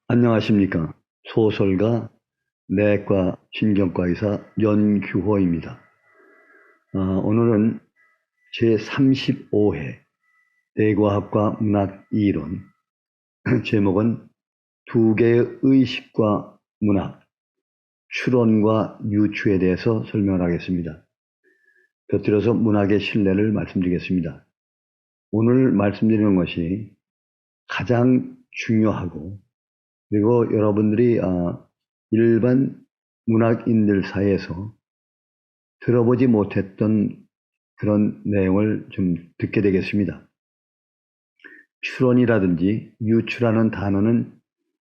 안녕하십니까. 소설가, 내과 신경과 의사 연규호입니다. 오늘은 제35회 대과학과 문학 이론, 제목은 두 개의 의식과 문학, 추론과 유추에 대해서 설명을 하겠습니다. 곁들여서 문학의 신뢰를 말씀드리겠습니다. 오늘 말씀드리는 것이 가장 중요하고, 그리고 여러분들이 일반 문학인들 사이에서 들어보지 못했던 그런 내용을 좀 듣게 되겠습니다. 추론이라든지 유추라는 단어는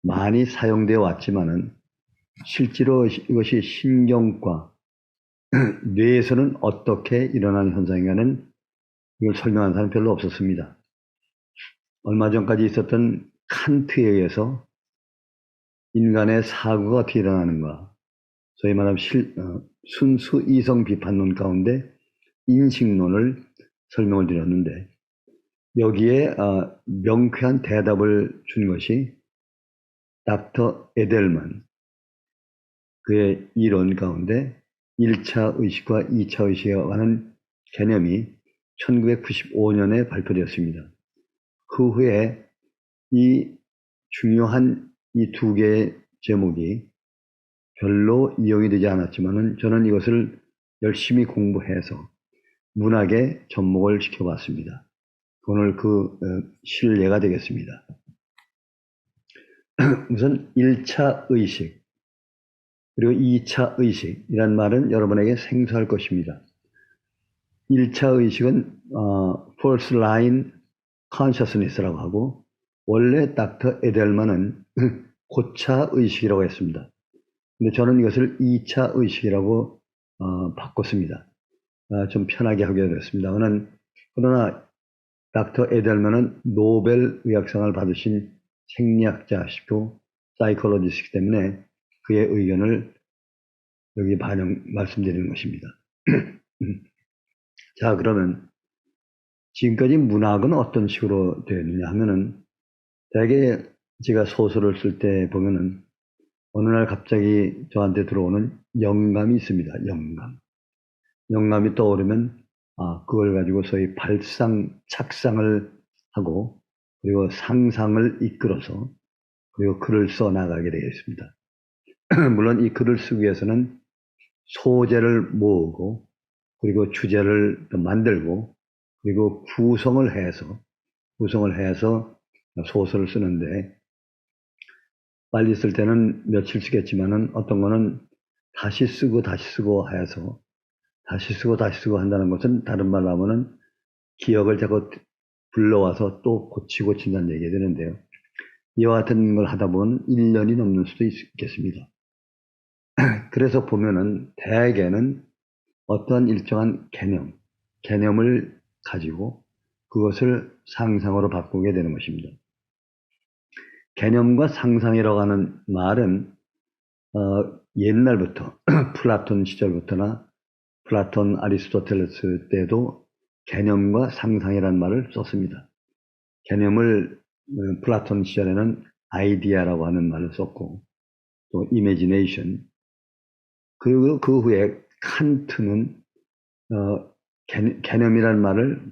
많이 사용되어 왔지만은 실제로 이것이 신경과 뇌에서는 어떻게 일어나는 현상인가는 이걸 설명하는 사람이 별로 없었습니다. 얼마 전까지 있었던 칸트에 의해서 인간의 사고가 어떻게 일어나는가, 소위 말하면 순수 이성 비판론 가운데 인식론을 설명을 드렸는데, 여기에 명쾌한 대답을 준 것이 닥터 에델만, 그의 이론 가운데 1차 의식과 2차 의식에 관한 개념이 1995년에 발표되었습니다. 그 후에 이 중요한 이 두 개의 제목이 별로 이용이 되지 않았지만은 저는 이것을 열심히 공부해서 문학에 접목을 시켜봤습니다. 오늘 그 실례가 되겠습니다. 우선 1차 의식, 그리고 2차 의식이란 말은 여러분에게 생소할 것입니다. 1차 의식은 First Line Consciousness라고 하고, 원래 닥터 에델만은 고차 의식이라고 했습니다. 근데 저는 이것을 2차 의식이라고 바꿨습니다. 좀 편하게 하게 됐습니다. 그러나 닥터 에델만은 노벨 의학상을 받으신 생리학자시고 사이콜로지스트이기 때문에 그의 의견을 여기 말씀드리는 것입니다. 자, 그러면 지금까지 문학은 어떤 식으로 되었느냐 하면은, 대개 제가 소설을 쓸 때 보면은 어느 날 갑자기 저한테 들어오는 영감이 있습니다. 영감이 떠오르면 그걸 가지고 소위 발상, 착상을 하고, 그리고 상상을 이끌어서, 그리고 글을 써 나가게 되겠습니다. 물론 이 글을 쓰기 위해서는 소재를 모으고, 그리고 주제를 만들고, 그리고 구성을 해서 소설을 쓰는데, 빨리 쓸 때는 며칠 쓰겠지만은 어떤 거는 다시 쓰고 해서, 다시 쓰고 한다는 것은 다른 말로 하면은 기억을 자꾸 불러와서 또 고친다는 얘기가 되는데요. 이와 같은 걸 하다 보면 1년이 넘는 수도 있겠습니다. 그래서 보면은 대개는 어떤 일정한 개념을 가지고 그것을 상상으로 바꾸게 되는 것입니다. 개념과 상상이라고 하는 말은 옛날부터 플라톤 시절부터나 플라톤, 아리스토텔레스 때도 개념과 상상이라는 말을 썼습니다. 개념을 플라톤 시절에는 아이디아라고 하는 말을 썼고, 또 이미지네이션, 그리고 그 후에 칸트는 개념이라는 말을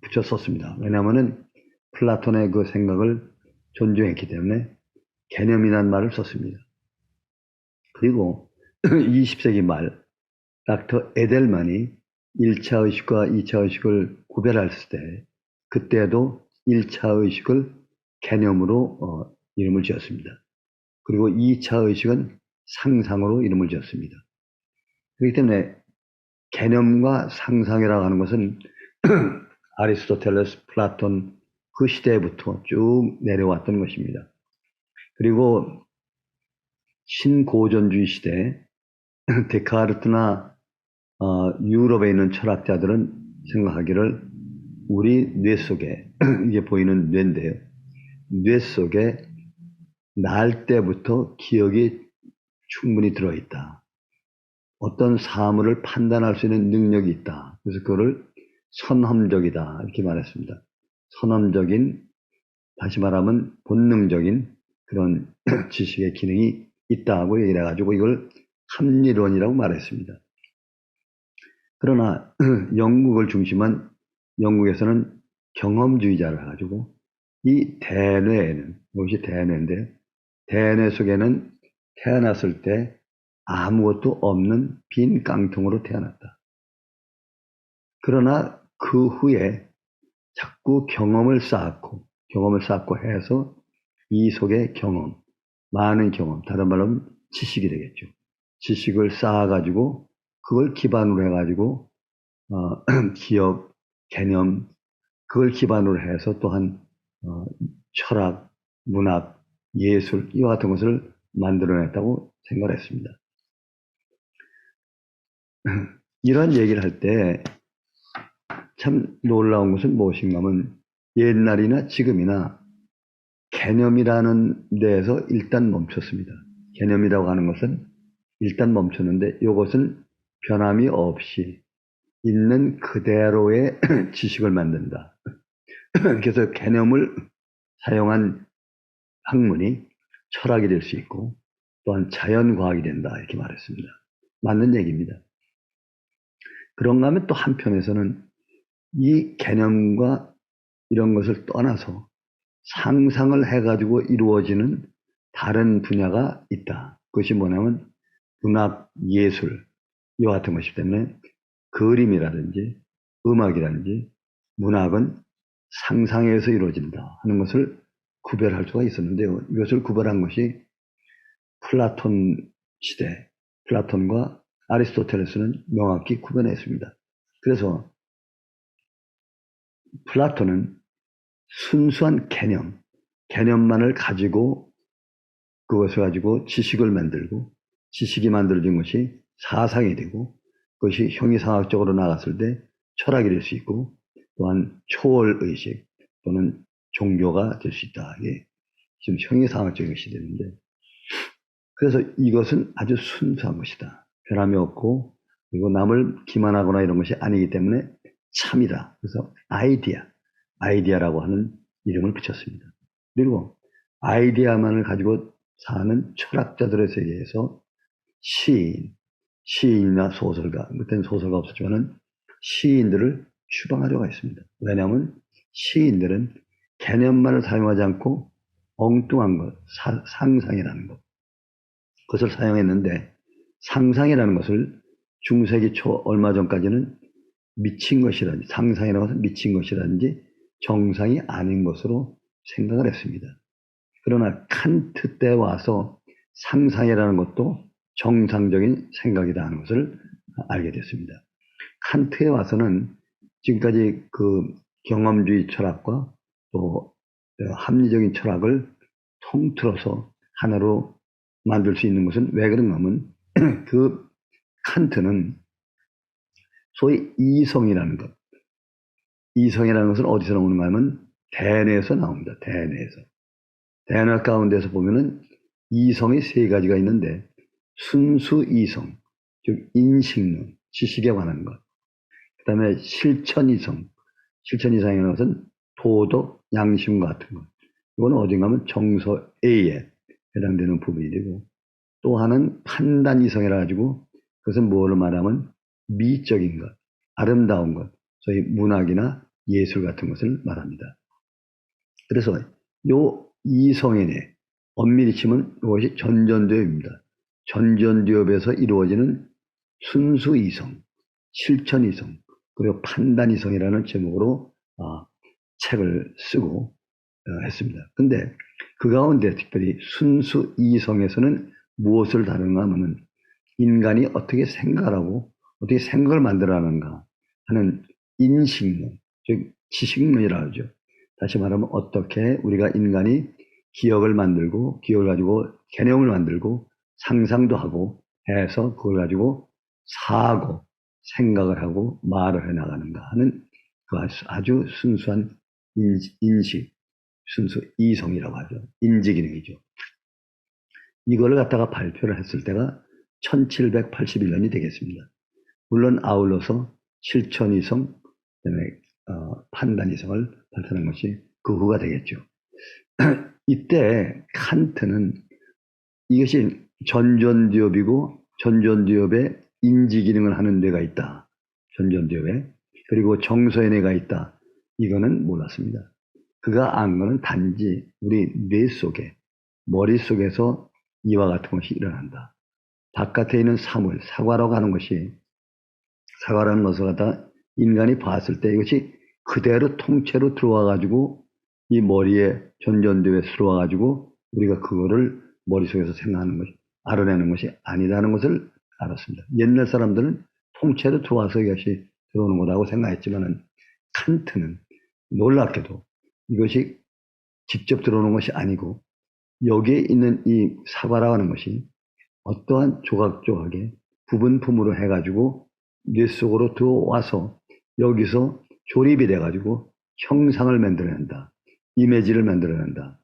붙여 썼습니다. 왜냐하면 플라톤의 그 생각을 존중했기 때문에 개념이라는 말을 썼습니다. 그리고 20세기 말 닥터 에델만이 1차 의식과 2차 의식을 구별했을 때, 그때도 1차 의식을 개념으로 이름을 지었습니다. 그리고 2차 의식은 상상으로 이름을 지었습니다. 그렇기 때문에 개념과 상상이라고 하는 것은 아리스토텔레스, 플라톤 그 시대부터 쭉 내려왔던 것입니다. 그리고 신고전주의 시대 데카르트나 유럽에 있는 철학자들은 생각하기를 우리 뇌 속에 이게 보이는 뇌인데요. 뇌 속에 날 때부터 기억이 충분히 들어있다. 어떤 사물을 판단할 수 있는 능력이 있다. 그래서 그거를 선험적이다 이렇게 말했습니다. 선험적인, 다시 말하면 본능적인 그런 지식의 기능이 있다고 얘기를 해가지고 이걸 합리론이라고 말했습니다. 그러나 영국을 중심한 영국에서는 경험주의자를 해가지고 이 대뇌에는, 이것이 대뇌인데, 대뇌 속에는 태어났을 때 아무것도 없는 빈 깡통으로 태어났다. 그러나 그 후에 자꾸 경험을 쌓고 해서 이 속에 경험, 많은 경험, 다른 말로 하면 지식이 되겠죠. 지식을 쌓아가지고 그걸 기반으로 해가지고 기억, 개념, 그걸 기반으로 해서 또한 철학, 문학, 예술 이와 같은 것을 만들어냈다고 생각을 했습니다. 이런 얘기를 할 때 참 놀라운 것은 무엇인가 하면 옛날이나 지금이나 개념이라는 데에서 일단 멈췄습니다. 개념이라고 하는 것은 일단 멈췄는데 이것은 변함이 없이 있는 그대로의 지식을 만든다. 그래서 개념을 사용한 학문이 철학이 될 수 있고 또한 자연과학이 된다 이렇게 말했습니다. 맞는 얘기입니다. 그런가 하면 또 한편에서는 이 개념과 이런 것을 떠나서 상상을 해가지고 이루어지는 다른 분야가 있다. 그것이 뭐냐면 문학, 예술 이와 같은 것이기 때문에 그림이라든지 음악이라든지 문학은 상상에서 이루어진다 하는 것을 구별할 수가 있었는데요. 이것을 구별한 것이 플라톤 시대, 플라톤과 아리스토텔레스는 명확히 구별했습니다. 그래서 플라톤은 순수한 개념만을 가지고 그것을 가지고 지식을 만들고 지식이 만들어진 것이 사상이 되고 그것이 형이상학적으로 나갔을 때 철학이 될 수 있고 또한 초월의식 또는 종교가 될 수 있다. 이게 지금 형이상학적인 것이 되는데 그래서 이것은 아주 순수한 것이다. 변함이 없고 그리고 남을 기만하거나 이런 것이 아니기 때문에 참이다. 그래서 아이디어라고 하는 이름을 붙였습니다. 그리고 아이디어만을 가지고 사는 철학자들의 세계에서 시인이나 소설가, 그때는 소설가 없었지만은 시인들을 추방하려고 했습니다. 왜냐하면 시인들은 개념만을 사용하지 않고 엉뚱한 것, 상상이라는 것, 그것을 사용했는데 상상이라는 것을 중세기 초 얼마 전까지는 미친 것이라든지 상상이라고 해서 미친 것이라든지 정상이 아닌 것으로 생각을 했습니다. 그러나 칸트 때 와서 상상이라는 것도 정상적인 생각이다 하는 것을 알게 됐습니다. 칸트에 와서는 지금까지 그 경험주의 철학과 또 합리적인 철학을 통틀어서 하나로 만들 수 있는 것은 왜 그런가 하면 그 칸트는 소위 이성이라는 것, 이성이라는 것은 어디서 나오는가 하면 대뇌에서 나옵니다. 대뇌에서. 대뇌 가운데서 보면은 이성이 세 가지가 있는데 순수 이성, 즉 인식론, 지식에 관한 것. 그 다음에 실천이성이라는 것은 도덕, 양심 같은 것. 이건 어딘가 하면 정서 A에 해당되는 부분이 되고 또 하나는 판단이성이라 가지고 그것은 뭐를 말하면 미적인 것, 아름다운 것, 소위 문학이나 예술 같은 것을 말합니다. 그래서 요 이성인의 엄밀히 치면 이것이 전전두엽입니다. 전전두엽에서 이루어지는 순수 이성, 실천 이성, 그리고 판단 이성이라는 제목으로 책을 쓰고 했습니다. 근데 그 가운데 특별히 순수 이성에서는 무엇을 다루는가 하면 인간이 어떻게 생각을 하고 어떻게 생각을 만들어가는가 하는 인식론, 즉 지식론이라고 하죠. 다시 말하면 어떻게 우리가 인간이 기억을 만들고 기억을 가지고 개념을 만들고 상상도 하고 해서 그걸 가지고 사고 생각을 하고 말을 해나가는가 하는 그 아주 순수한 인식, 순수 이성이라고 하죠. 인지기능이죠. 이걸 갖다가 발표를 했을 때가 1781년이 되겠습니다. 물론 아울러서 실천이성, 그다음에 판단이성을 발표하는 것이 그 후가 되겠죠. 이때 칸트는 이것이 전전두엽이고 전전두엽에 인지기능을 하는 데가 있다. 전전두엽에. 그리고 정서연애가 있다. 이거는 몰랐습니다. 그가 안 거는 단지 우리 뇌 속에, 머릿속에서 이와 같은 것이 일어난다. 바깥에 있는 사물, 사과라고 하는 것이, 사과라는 것을 갖다 인간이 봤을 때 이것이 그대로 통째로 들어와 가지고 이 머리에 전전두엽에 들어와 가지고 우리가 그거를 머릿속에서 생각하는 것이, 알아내는 것이 아니라는 것을 알았습니다. 옛날 사람들은 통째로 들어와서 이것이 들어오는 거라고 생각했지만은 칸트는 놀랍게도 이것이 직접 들어오는 것이 아니고 여기에 있는 이 사과라고 하는 것이 어떠한 조각조각의 부분품으로 해가지고 뇌 속으로 들어와서 여기서 조립이 돼가지고 형상을 만들어낸다. 이미지를 만들어낸다.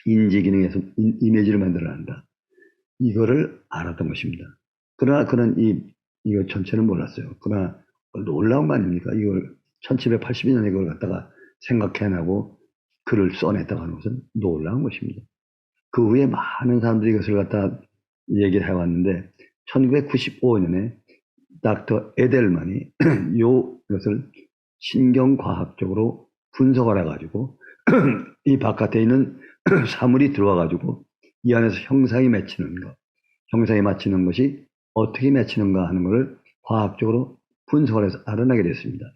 인지기능에서 이미지를 만들어낸다. 이거를 알았던 것입니다. 그러나 그는 이거 전체는 몰랐어요. 그러나 놀라운 거 아닙니까? 이걸 1782년에 이걸 갖다가 생각해내고 글을 써냈다고 하는 것은 놀라운 것입니다. 그 후에 많은 사람들이 이것을 갖다 얘기를 해왔는데 1995년에 닥터 에델만이 이것을 신경과학적으로 분석을 해가지고 이 바깥에 있는 사물이 들어와가지고 이 안에서 형상이 맺히는 것, 형상이 맞히는 것이 어떻게 맺히는가 하는 것을 과학적으로 분석을 해서 알아내게 됐습니다.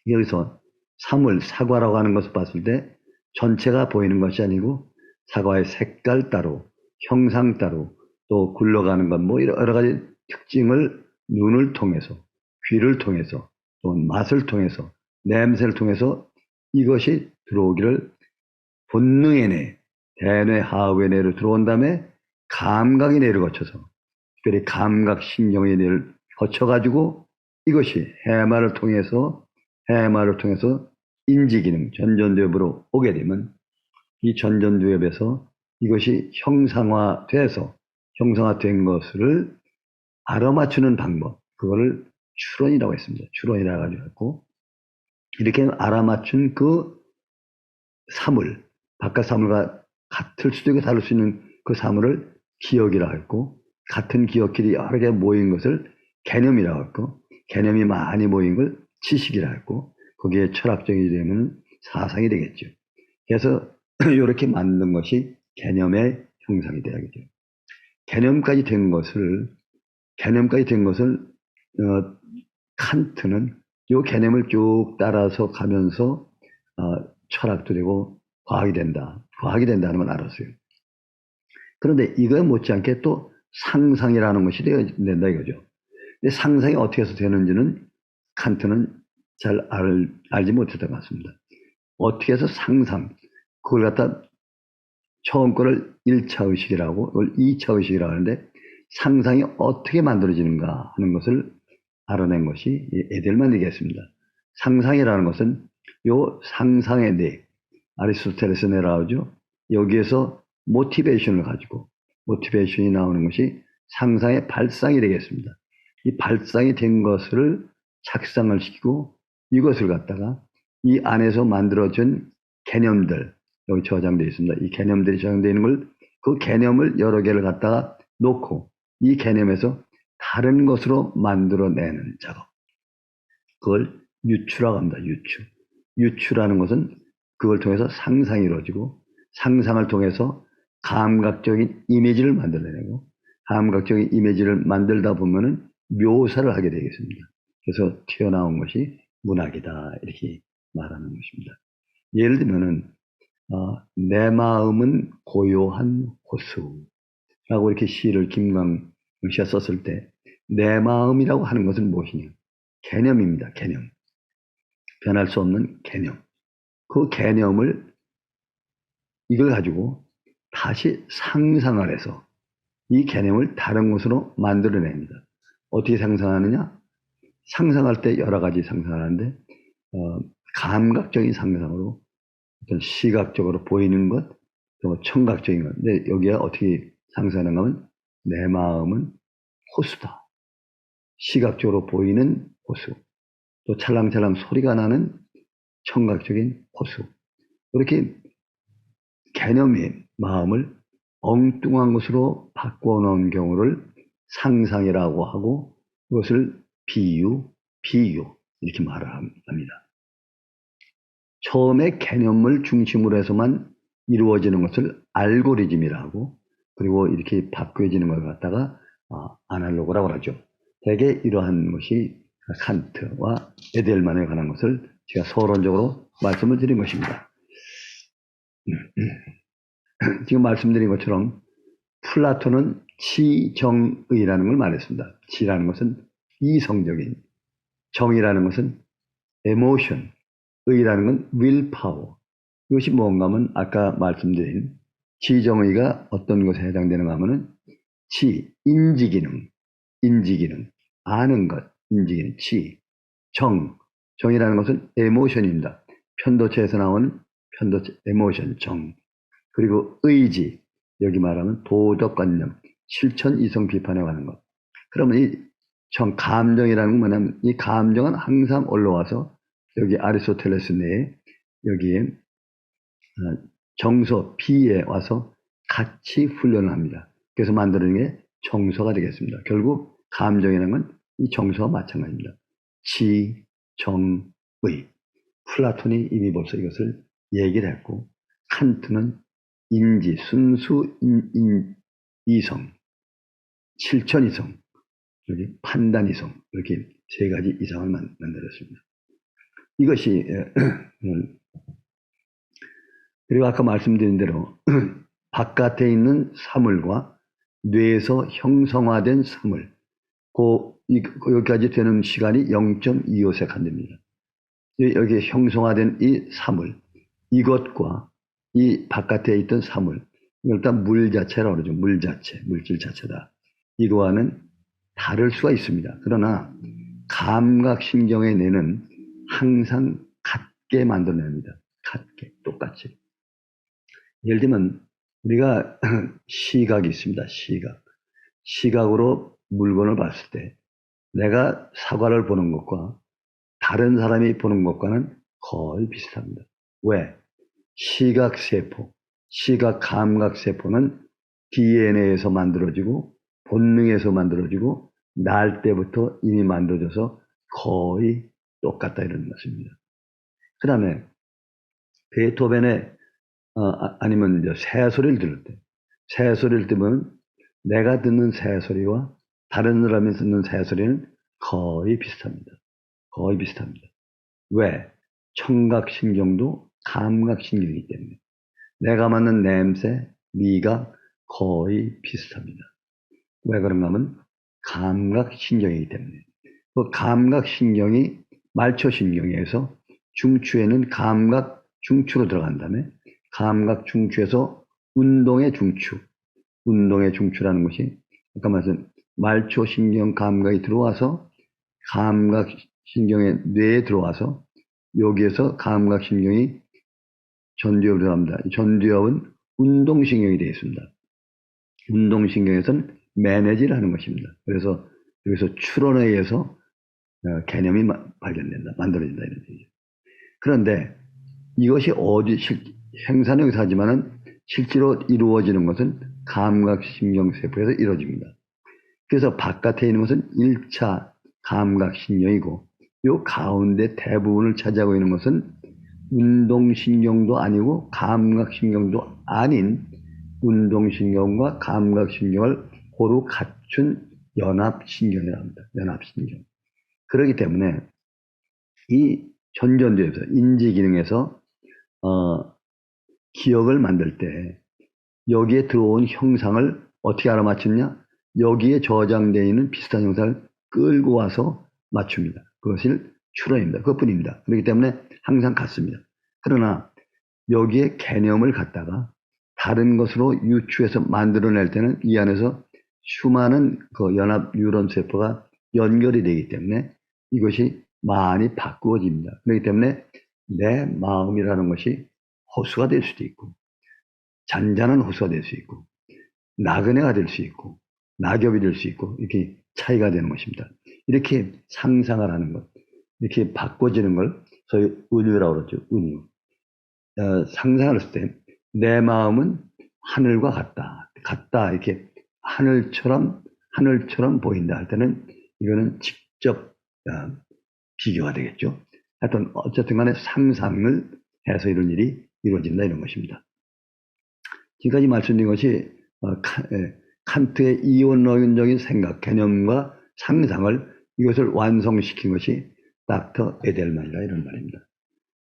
여기서 사물, 사과라고 하는 것을 봤을 때 전체가 보이는 것이 아니고 사과의 색깔 따로, 형상 따로, 또 굴러가는 것, 뭐 여러 가지 특징을 눈을 통해서, 귀를 통해서, 또 맛을 통해서, 냄새를 통해서 이것이 들어오기를 본능의 뇌, 대뇌, 하우의 뇌로 들어온 다음에 감각의 뇌를 거쳐서, 특별히 감각신경의 뇌를 거쳐가지고 이것이 해마를 통해서 인지기능, 전전두엽으로 오게 되면 이 전전두엽에서 이것이 형상화된 것을 알아맞추는 방법, 그거를 추론이라고 했습니다. 추론이라고 하고 이렇게 알아맞춘 그 사물, 바깥 사물과 같을 수도 있고 다를 수 있는 그 사물을 기억이라고 했고, 같은 기억끼리 여러 개 모인 것을 개념이라고 했고, 개념이 많이 모인 걸 지식이라고 했고, 거기에 철학적이 되면 사상이 되겠죠. 그래서 이렇게 만든 것이 개념의 형상이 되야겠죠. 개념까지 된 것을 칸트는 이 개념을 쭉 따라서 가면서 철학도 되고 과학이 된다는 걸 알았어요. 그런데 이거에 못지않게 또 상상이라는 것이 된다 이거죠. 근데 상상이 어떻게 해서 되는지는 칸트는 잘 알지 못했던 것 같습니다. 어떻게 해서 그걸 갖다 처음 거를 1차 의식이라고, 그걸 2차 의식이라고 하는데 상상이 어떻게 만들어지는가 하는 것을 알아낸 것이 에델만 얘기했습니다. 상상이라는 것은 요 상상의 뇌, 아리스토텔레스 뇌라고 하죠. 여기에서 모티베이션을 가지고 모티베이션이 나오는 것이 상상의 발상이 되겠습니다. 이 발상이 된 것을 착상을 시키고 이것을 갖다가 이 안에서 만들어진 개념들, 여기 저장되어 있습니다. 이 개념들이 저장되어 있는 걸, 그 개념을 여러 개를 갖다가 놓고 이 개념에서 다른 것으로 만들어내는 작업. 그걸 유추라고 합니다. 유추라는 것은 그걸 통해서 상상이 이루어지고 상상을 통해서 감각적인 이미지를 만들어내고 감각적인 이미지를 만들다 보면은 묘사를 하게 되겠습니다. 그래서 튀어나온 것이 문학이다 이렇게 말하는 것입니다. 예를 들면은 내 마음은 고요한 호수라고 이렇게 시를 김광 씨가 썼을 때 내 마음이라고 하는 것은 무엇이냐? 개념입니다. 개념. 변할 수 없는 개념. 그 개념을 이걸 가지고 다시 상상을 해서 이 개념을 다른 것으로 만들어냅니다. 어떻게 상상하느냐? 상상할 때 여러 가지 상상을 하는데 감각적인 상상으로 어떤 시각적으로 보이는 것, 또 청각적인 것. 근데 여기에 어떻게 상상하는가 하면 내 마음은 호수다. 시각적으로 보이는 호수. 또 찰랑찰랑 소리가 나는 청각적인 호수. 이렇게 개념이 마음을 엉뚱한 것으로 바꿔놓은 경우를 상상이라고 하고 그것을 비유 이렇게 말을 합니다. 처음에 개념을 중심으로 해서만 이루어지는 것을 알고리즘이라고 그리고 이렇게 바뀌어지는 걸 갖다가 아날로그라고 하죠. 대개 이러한 것이 칸트와 에델만에 관한 것을 제가 서론적으로 말씀을 드린 것입니다. 지금 말씀드린 것처럼 플라톤은 치정의라는 걸 말했습니다. 치라는 것은 이성적인, 정이라는 것은 에모션, 의라는 건 willpower. 이것이 뭔가 하면 아까 말씀드린 지정의가 어떤 것에 해당되는가 하면은 인지기능, 아는 것, 인지기능, 정이라는 것은 에모션입니다. 편도체에서 나오는 편도체, 에모션, 정. 그리고 의지, 여기 말하면 도덕관념, 실천, 이성, 비판에 관한 것. 그러면 이 감정이라는 건 뭐냐면 이 감정은 항상 올라와서 여기 아리스토텔레스 내에 여기에 정서 B에 와서 같이 훈련을 합니다. 그래서 만드는 게 정서가 되겠습니다. 결국 감정이라는 건 이 정서와 마찬가지입니다. 정의. 플라톤이 이미 벌써 이것을 얘기를 했고 칸트는 인지, 순수 이성, 실천이성, 여기 판단이성 이렇게 세 가지 이상을 만들었습니다. 이것이 그리고 아까 말씀드린 대로 바깥에 있는 사물과 뇌에서 형성화된 사물 여기까지 되는 시간이 0.25세컨 됩니다. 여기 형성화된 이 사물 이것과 이 바깥에 있던 사물 일단 물 자체라고 그러죠. 물 자체, 물질 자체다. 이거와는 다를 수가 있습니다. 그러나 감각신경의 뇌는 항상 같게 만들어냅니다. 같게, 똑같이. 예를 들면 우리가 시각이 있습니다. 시각으로 물건을 봤을 때 내가 사과를 보는 것과 다른 사람이 보는 것과는 거의 비슷합니다. 왜? 시각세포, 시각감각세포는 DNA에서 만들어지고 본능에서 만들어지고 날 때부터 이미 만들어져서 거의 똑같다 이런 말씀입니다. 그 다음에 베토벤의 아니면 이제 새소리를 들을 때 새소리를 들으면 내가 듣는 새소리와 다른 사람이 듣는 새소리는 거의 비슷합니다. 거의 비슷합니다. 왜? 청각신경도 감각신경이기 때문에 내가 맡는 냄새, 미각 거의 비슷합니다. 왜 그런가 하면 감각신경이기 때문에 그 감각신경이 말초신경에서 중추에는 감각 중추로 들어간 다음에 감각 중추에서 운동의 중추라는 것이 아까 말씀 말초신경 감각이 들어와서 감각신경의 뇌에 들어와서 여기에서 감각신경이 전두엽으로 들어갑니다. 전두엽은 운동신경이 되어 있습니다. 운동신경에서는 매너지를 하는 것입니다. 그래서 여기서 추론에 의해서 개념이 만들어진다 이런 얘기죠. 그런데 이것이 행사는 여기서 하지만은 실제로 이루어지는 것은 감각신경세포에서 이루어집니다. 그래서 바깥에 있는 것은 1차 감각신경이고 이 가운데 대부분을 차지하고 있는 것은 운동신경도 아니고 감각신경도 아닌 운동신경과 감각신경을 고루 갖춘 연합신경이라고 합니다. 연합신경. 그렇기 때문에 이 전두엽에서 인지기능에서 기억을 만들 때 여기에 들어온 형상을 어떻게 알아맞추냐? 여기에 저장되어 있는 비슷한 형상을 끌고 와서 맞춥니다. 그것을 추론입니다. 그것뿐입니다. 그렇기 때문에 항상 같습니다. 그러나 여기에 개념을 갖다가 다른 것으로 유추해서 만들어낼 때는 이 안에서 수많은 그 연합 뉴런 세포가 연결이 되기 때문에 이것이 많이 바꾸어집니다. 그렇기 때문에 내 마음이라는 것이 호수가 될 수도 있고 잔잔한 호수가 될 수 있고 나그네가 될 수 있고 낙엽이 될 수 있고 이렇게 차이가 되는 것입니다. 이렇게 상상을 하는 것, 이렇게 바꿔지는 걸 소위 은유라고 그러죠. 은유. 상상을 했을 때 내 마음은 하늘과 같다 이렇게 하늘처럼 보인다 할 때는 이거는 직접 비교가 되겠죠. 하여튼 어쨌든 간에 상상을 해서 이런 일이 이루어진다 이런 것입니다. 지금까지 말씀드린 것이 칸트의 이원론적인 생각, 개념과 상상을 이것을 완성시킨 것이 닥터 에델만이라 이런 말입니다.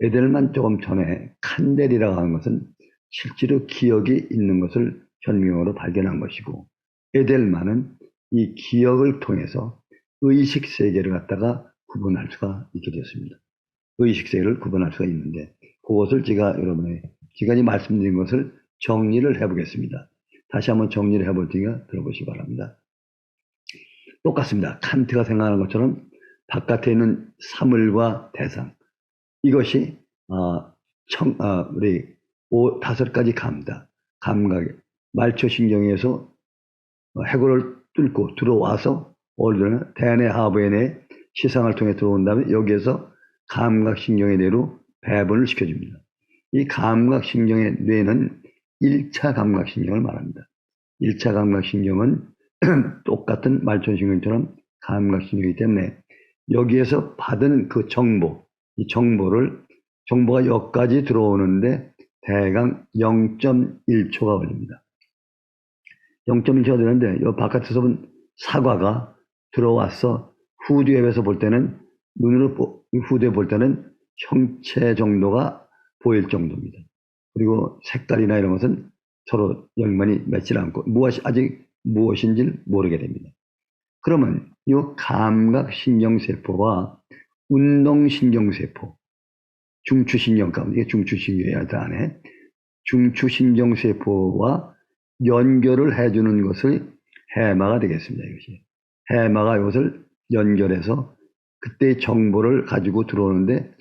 에델만 조금 전에 칸델이라고 하는 것은 실제로 기억이 있는 것을 현미경으로 발견한 것이고, 에델만은 이 기억을 통해서 의식 세계를 갖다가 구분할 수가 있게 되었습니다. 의식 세계를 구분할 수가 있는데, 그것을 제가 여러분의 지금까지 말씀드린 것을 정리를 해보겠습니다. 다시 한번 정리를 해볼 테니까 들어보시기 바랍니다. 똑같습니다. 칸트가 생각하는 것처럼 바깥에 있는 사물과 대상, 이것이 우리 다섯 가지 감각, 말초신경에서 해골을 뚫고 들어와서 대뇌 하부의 시상을 통해 들어온 다음에 여기에서 감각신경의 뇌로 배분을 시켜줍니다. 이 감각신경의 뇌는 1차 감각신경을 말합니다. 1차 감각신경은 똑같은 말초신경처럼 감각신경이기 때문에 여기에서 받은 그 이 정보가 여기까지 들어오는데 대강 0.1초가 걸립니다. 0.1초가 되는데 이 바깥에서 본 사과가 들어와서 후디웹에서 볼 때는 후디에 볼 때는 형체 정도가 보일 정도입니다. 그리고 색깔이나 이런 것은 서로 연관이 맺지 않고 아직 무엇인지 모르게 됩니다. 그러면 이 감각신경세포와 운동신경세포, 중추신경 가운데, 이게 중추신경의 안에 중추신경세포와 연결을 해주는 것을 해마가 되겠습니다. 이것이. 해마가 이것을 연결해서 그때의 정보를 가지고 들어오는데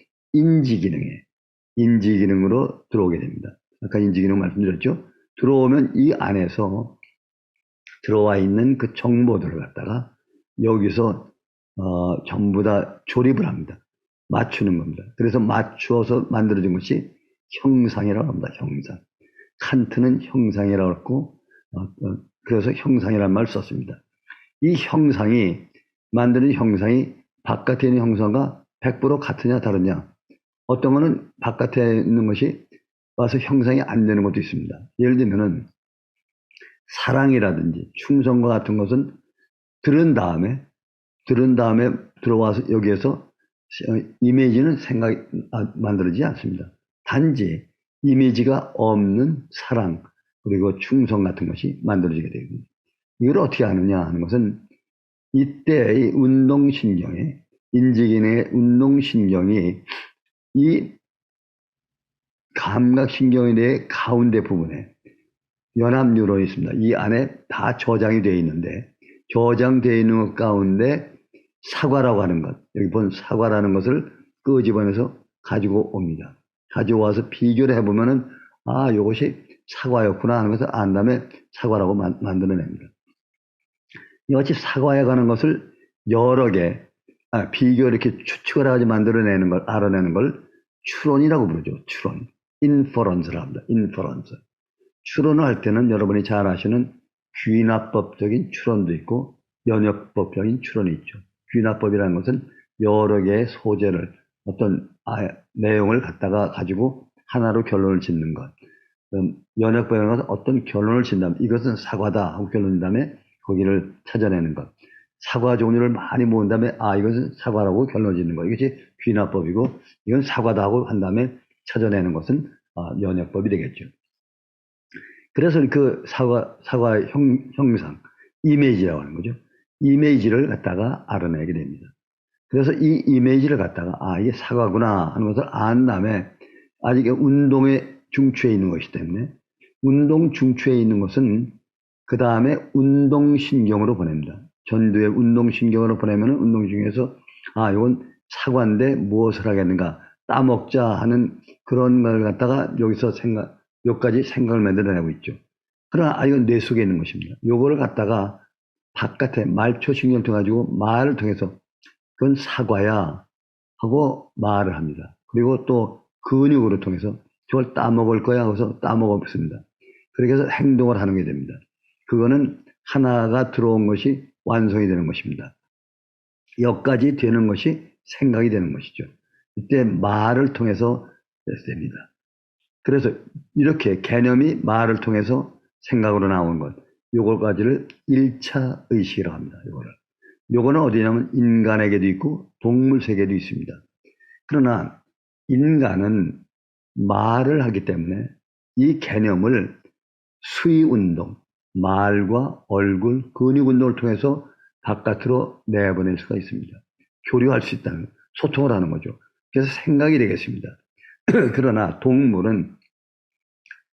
인지기능으로 들어오게 됩니다. 아까 인지기능 말씀드렸죠? 들어오면 이 안에서 들어와 있는 그 정보들을 갖다가 여기서 전부 다 조립을 합니다. 맞추는 겁니다. 그래서 맞추어서 만들어진 것이 형상이라고 합니다. 형상. 칸트는 형상이라고 했고 그래서 형상이라는 말을 썼습니다. 이 만드는 형상이 바깥에 있는 형상과 100% 같으냐 다르냐. 어떤 거는 바깥에 있는 것이 와서 형상이 안 되는 것도 있습니다. 예를 들면은 사랑이라든지 충성과 같은 것은 들은 다음에 들어와서 여기에서 이미지는 만들어지지 않습니다. 단지 이미지가 없는 사랑 그리고 충성 같은 것이 만들어지게 됩니다. 이걸 어떻게 하느냐 하는 것은 이때의 운동신경의 인지기능의 운동신경이 이 감각신경에 대해 가운데 부분에 연합뉴런이 있습니다. 이 안에 다 저장이 되어 있는데 저장되어 있는 것 가운데 사과라고 하는 것, 여기 본 사과라는 것을 끄집어내서 가지고 옵니다. 가져와서 비교를 해보면은 이것이 사과였구나 하는 것을 안 다음에 사과라고 만들어냅니다. 이같이 사과에 관한 것을 여러 개 비교 이렇게 추측을 해가지고 만들어내는 걸 알아내는 걸 추론이라고 부르죠. 추론, 인퍼런스라고 합니다. 인퍼런스. 추론을 할 때는 여러분이 잘 아시는 귀납법적인 추론도 있고 연역법적인 추론이 있죠. 귀납법이라는 것은 여러 개의 소재를 어떤 내용을 갖다가 가지고 하나로 결론을 짓는 것. 연역법이라는 것은 어떤 결론을 짓는다면 이것은 사과다 하고 결론인 다음에 거기를 찾아내는 것. 사과 종류를 많이 모은 다음에 이것은 사과라고 결론을 짓는 것. 이것이 귀납법이고 이건 사과다 하고 한 다음에 찾아내는 것은 연역법이 되겠죠. 그래서 그 사과의 형상, 이미지라고 하는 거죠. 이미지를 갖다가 알아내게 됩니다. 그래서 이 이미지를 갖다가 이게 사과구나 하는 것을 안 다음에 아직 운동의 중추에 있는 것이기 때문에 운동 중추에 있는 것은 그 다음에 운동신경으로 보냅니다. 전두에 운동신경으로 보내면 운동신경에서 이건 사과인데 무엇을 하겠는가 따먹자 하는 그런 걸 갖다가 여기서 몇 가지 생각을 만들어내고 있죠. 그러나 이건 뇌 속에 있는 것입니다. 요거를 갖다가 바깥에 말초신경을 통해 가지고 말을 통해서 그건 사과야 하고 말을 합니다. 그리고 또 근육으로 통해서 저걸 따먹을 거야 하고서 따먹었습니다. 그렇게 해서 행동을 하는 게 됩니다. 그거는 하나가 들어온 것이 완성이 되는 것입니다. 여기까지 되는 것이 생각이 되는 것이죠. 이때 말을 통해서 됩니다. 그래서 이렇게 개념이 말을 통해서 생각으로 나오는 것, 요거까지를 1차 의식이라고 합니다. 요거는 어디냐면 인간에게도 있고 동물 세계도 있습니다. 그러나 인간은 말을 하기 때문에 이 개념을 수위 운동, 말과 얼굴, 근육 운동을 통해서 바깥으로 내보낼 수가 있습니다. 교류할 수 있다는, 소통을 하는 거죠. 그래서 생각이 되겠습니다. 그러나 동물은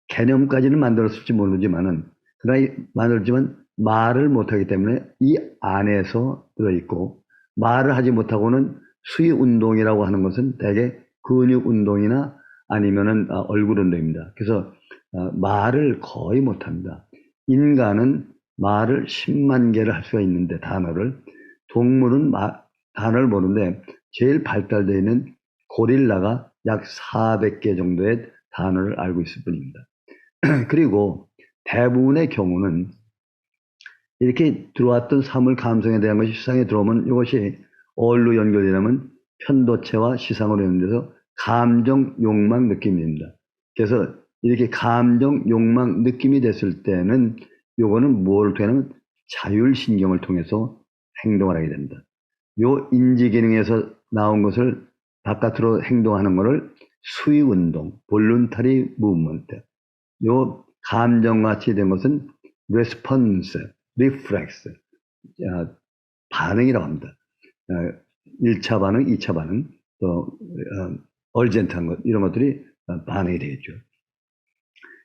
개념까지는 만들었을지 모르지만은, 그러나 만들지만 말을 못하기 때문에 이 안에서 들어있고, 말을 하지 못하고는 수위 운동이라고 하는 것은 대개 근육 운동이나 아니면은 얼굴 운동입니다. 그래서 말을 거의 못합니다. 인간은 말을 10만 개를 할 수가 있는데 단어를, 동물은 단어를 모르는데 제일 발달되어 있는 고릴라가 약 400개 정도의 단어를 알고 있을 뿐입니다. 그리고 대부분의 경우는 이렇게 들어왔던 사물 감성에 대한 것이 시상에 들어오면 이것이 어울로 연결되면 편도체와 시상으로 연결돼서 감정, 욕망, 느낌입니다. 그래서 이렇게 감정, 욕망, 느낌이 됐을 때는 요거는 뭘 통하냐면 자율신경을 통해서 행동을 하게 됩니다. 요 인지기능에서 나온 것을 바깥으로 행동하는 것을 수위운동, 볼룬타리 무브먼트, 요 감정같이 된 것은 레스폰스, 리프렉스, 반응이라고 합니다. 1차 반응, 2차 반응, 또 얼젠트한 것, 이런 것들이 반응이 되겠죠.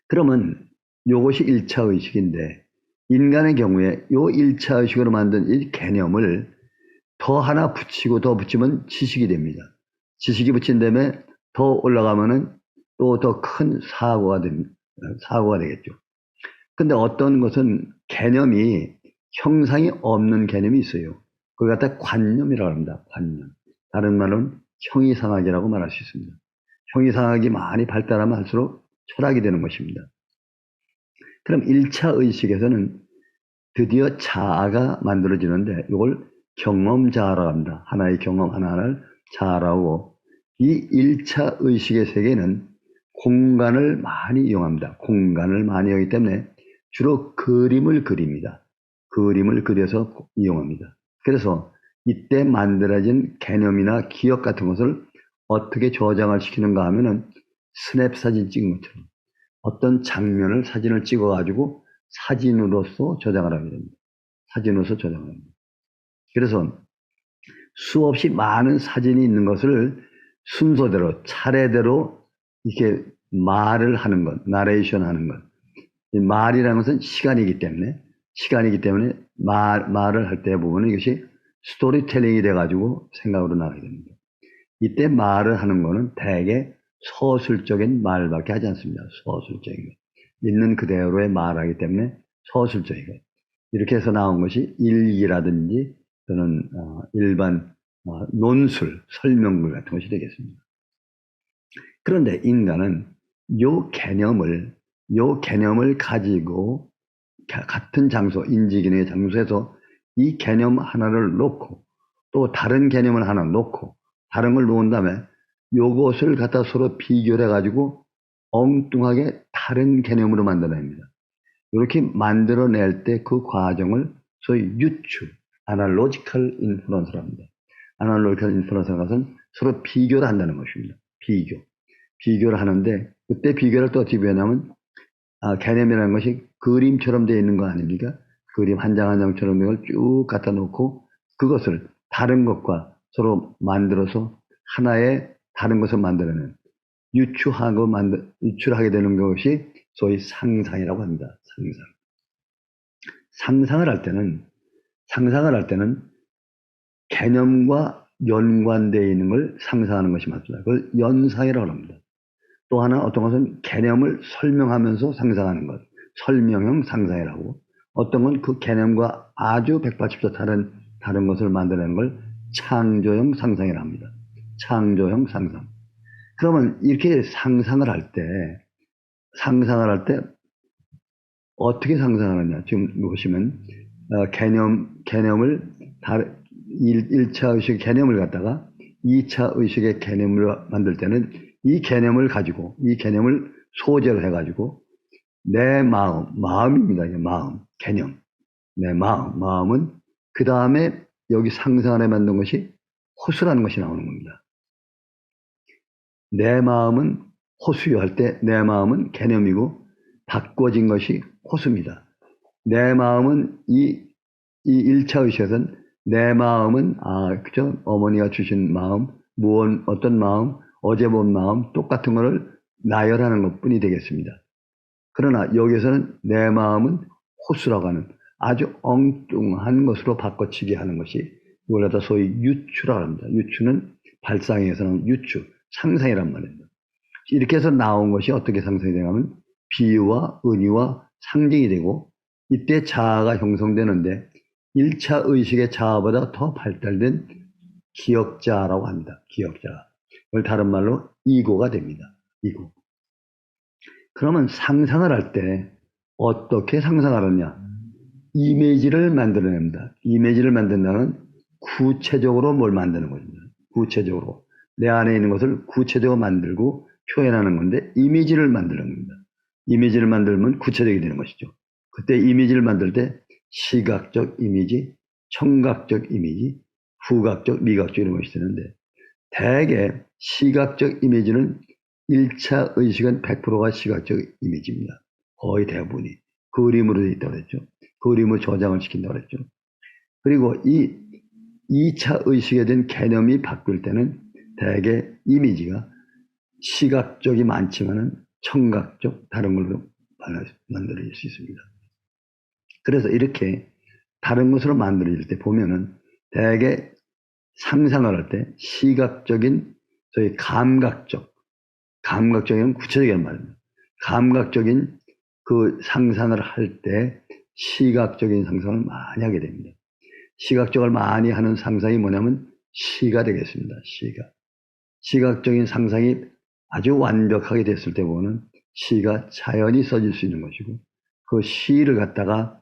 그러면 요것이 1차 의식인데 인간의 경우에 요 1차 의식으로 만든 이 개념을 더 하나 붙이고 더 붙이면 지식이 됩니다. 지식이 붙인 다음에 더 올라가면은 또 더 큰 사고가 됩니다. 사고가 되겠죠. 근데 어떤 것은 개념이 형상이 없는 개념이 있어요. 그걸 갖다 관념이라고 합니다. 관념. 다른 말로는 형이상학이라고 말할 수 있습니다. 형이상학이 많이 발달하면 할수록 철학이 되는 것입니다. 그럼 1차 의식에서는 드디어 자아가 만들어지는데 이걸 경험자아라고 합니다. 하나의 경험 하나하나를 자아라고. 이 1차 의식의 세계는 공간을 많이 이용합니다. 공간을 많이 이용하기 때문에 주로 그림을 그립니다. 그림을 그려서 이용합니다. 그래서 이때 만들어진 개념이나 기억 같은 것을 어떻게 저장을 시키는가 하면은 스냅 사진 찍은 것처럼 어떤 장면을 사진을 찍어가지고 사진으로서 저장을 하게 됩니다. 사진으로서 저장을 합니다. 그래서 수없이 많은 사진이 있는 것을 순서대로 차례대로 이렇게 말을 하는 것, 나레이션 하는 것. 말이라는 것은 시간이기 때문에 말을 할 때 보면 이것이 스토리텔링이 돼가지고 생각으로 나가게 됩니다. 이때 말을 하는 거는 대개 서술적인 말밖에 하지 않습니다. 서술적인 것. 있는 그대로의 말하기 때문에 서술적인 것. 이렇게 해서 나온 것이 일기라든지 또는 일반 논술, 설명글 같은 것이 되겠습니다. 그런데 인간은 요 개념을 가지고 같은 장소, 인지기능의 장소에서 이 개념 하나를 놓고 또 다른 개념을 하나 놓고 다른 걸 놓은 다음에 요것을 갖다 서로 비교를 해가지고 엉뚱하게 다른 개념으로 만들어냅니다. 이렇게 만들어낼 때 그 과정을 소위 유추, 아날로지컬 인프런스라고 합니다. 아날로지컬 인프런스라는 것은 서로 비교를 한다는 것입니다. 비교를 하는데 그때 비교를 또 어떻게 하냐면 개념이라는 것이 그림처럼 되어 있는 거 아닙니까? 그림 한 장 한 장처럼 이걸 쭉 갖다 놓고 그것을 다른 것과 서로 만들어서 하나의 다른 것을 만들어내는 유추하게 되는 것이 소위 상상이라고 합니다. 상상을 할 때는 개념과 연관되어 있는 걸 상상하는 것이 맞습니다. 그걸 연상이라고 합니다. 또 하나 어떤 것은 개념을 설명하면서 상상하는 것, 설명형 상상이라고. 어떤 건 그 개념과 아주 180도 다른 것을 만들어내는 걸 창조형 상상이라고 합니다. 창조형 상상. 그러면 이렇게 상상을 할 때 어떻게 상상하느냐. 지금 보시면, 개념을, 1차 의식 개념을 갖다가 2차 의식의 개념을 만들 때는 이 개념을 소재로 해가지고 내 마음입니다. 이제 개념. 내 마음은 그 다음에 여기 상상을 해 만든 것이 호수라는 것이 나오는 겁니다. 내 마음은 호수요 할 때 내 마음은 개념이고 바꿔진 것이 호수입니다. 내 마음은 이 1차 의식에서는 내 마음은 그죠? 어머니가 주신 마음, 어떤 마음, 어제 본 마음 똑같은 것을 나열하는 것뿐이 되겠습니다. 그러나 여기서는 내 마음은 호수라고 하는 아주 엉뚱한 것으로 바꿔치기 하는 것이 이걸 갖다 소위 유추라고 합니다. 유추는 발상에서 나온 유추, 상상이란 말입니다. 이렇게 해서 나온 것이 어떻게 상상이 되냐면 비유와 은유와 상징이 되고 이때 자아가 형성되는데 1차 의식의 자아보다 더 발달된 기억자라고 합니다. 기억자. 이걸 다른 말로 이고가 됩니다. 이고. 그러면 상상을 할 때 어떻게 상상하느냐? 이미지를 만들어냅니다. 이미지를 만든다는 구체적으로 뭘 만드는 겁니다. 구체적으로. 내 안에 있는 것을 구체적으로 만들고 표현하는 건데 이미지를 만드는 겁니다. 이미지를 만들면 구체적이 되는 것이죠. 그때 이미지를 만들 때 시각적 이미지, 청각적 이미지, 후각적, 미각적 이런 것이 되는데 대개 시각적 이미지는 1차 의식은 100%가 시각적 이미지입니다. 거의 대부분이. 그림으로 되어 있다고 그랬죠. 그림을 저장을 시킨다고 그랬죠. 그리고 이 2차 의식에 대한 개념이 바뀔 때는 대개 이미지가 시각적이 많지만은 청각적 다른 걸로 만들어질 수 있습니다. 그래서 이렇게 다른 것으로 만들어질 때 보면은 대개 상상을 할 때 시각적인 저희 감각적인 구체적인 말입니다. 감각적인 그 상상을 할 때 시각적인 상상을 많이 하게 됩니다. 시각적을 많이 하는 상상이 뭐냐면 시가 되겠습니다. 시각적인 상상이 아주 완벽하게 됐을 때 보면 시가 자연히 써질 수 있는 것이고 그 시를 갖다가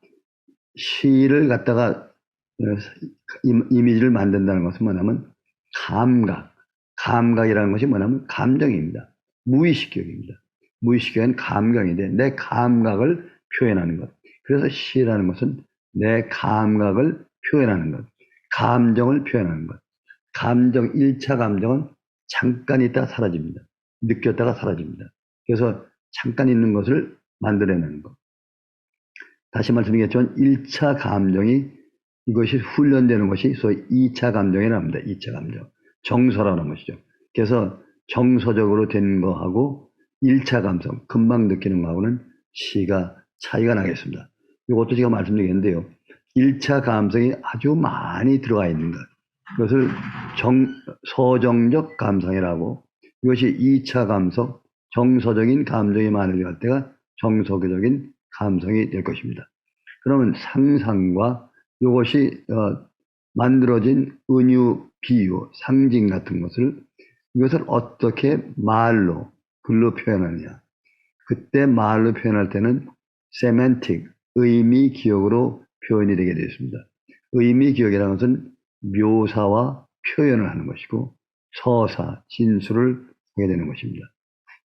이미지를 만든다는 것은 뭐냐면 감각이라는 것이 뭐냐면 감정입니다. 무의식격입니다. 무의식격은 감각인데 내 감각을 표현하는 것. 그래서 시라는 것은 내 감각을 표현하는 것. 감정을 표현하는 것. 1차 감정은 잠깐 있다가 사라집니다. 느꼈다가 사라집니다. 그래서 잠깐 있는 것을 만들어내는 것. 다시 말씀드리겠지만 1차 감정이 이것이 훈련되는 것이 소위 2차 감정이라고 합니다. 2차 감정. 정서라는 것이죠. 그래서 정서적으로 된 거하고 1차 감성, 금방 느끼는 거하고는 시가 차이가 나겠습니다. 이것도 제가 말씀드리겠는데요. 1차 감성이 아주 많이 들어가 있는 것. 그것을 서정적 감성이라고 이것이 2차 감성, 정서적인 감정이 많을 때가 정서적인 감성이 될 것입니다. 그러면 상상과 이것이 만들어진 은유, 비유, 상징 같은 이것을 어떻게 글로 표현하느냐. 그때 말로 표현할 때는 세멘틱, 의미 기억으로 표현이 되게 되어 있습니다. 의미 기억이라는 것은 묘사와 표현을 하는 것이고 서사, 진술을 하게 되는 것입니다.